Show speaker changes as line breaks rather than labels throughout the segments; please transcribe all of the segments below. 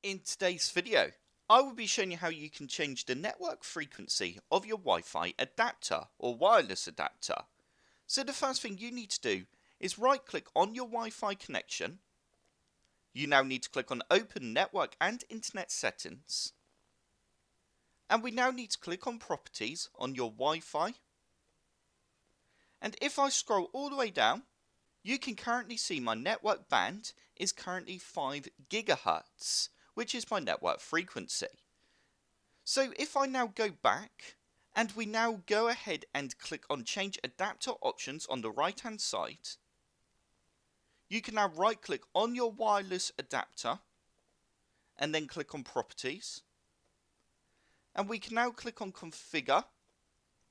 In today's video, I will be showing you how you can change the network frequency of your Wi-Fi adapter or wireless adapter. So the first thing you need to do is right click on your Wi-Fi connection. You now need to click on Open Network and Internet Settings. And we now need to click on Properties on your Wi-Fi. And if I scroll all the way down, you can currently see my network band is currently 5 gigahertz, which is my network frequency. So if I now go back and we now go ahead and click on change adapter options on the right hand side, you can now right click on your wireless adapter and then click on properties, and we can now click on configure.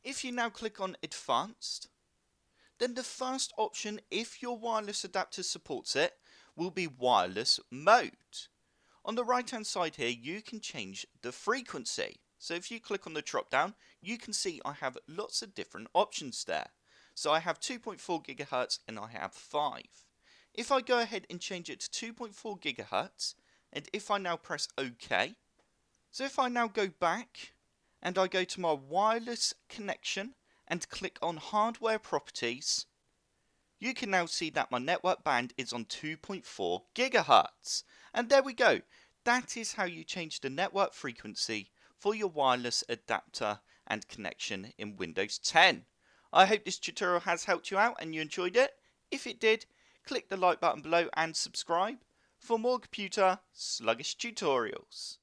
If you now click on advanced, then the first option, if your wireless adapter supports it, will be wireless mode. On the right hand side here, you can change the frequency. So if you click on the drop down, you can see I have lots of different options there. So I have 2.4 gigahertz and I have 5. If I go ahead and change it to 2.4 gigahertz, and if I now press OK, so if I now go back and I go to my wireless connection and click on hardware properties, you can now see that my network band is on 2.4 gigahertz. And there we go. That is how you change the network frequency for your wireless adapter and connection in Windows 10. I hope this tutorial has helped you out and you enjoyed it. If it did, click the like button below and subscribe for more computer sluggish tutorials.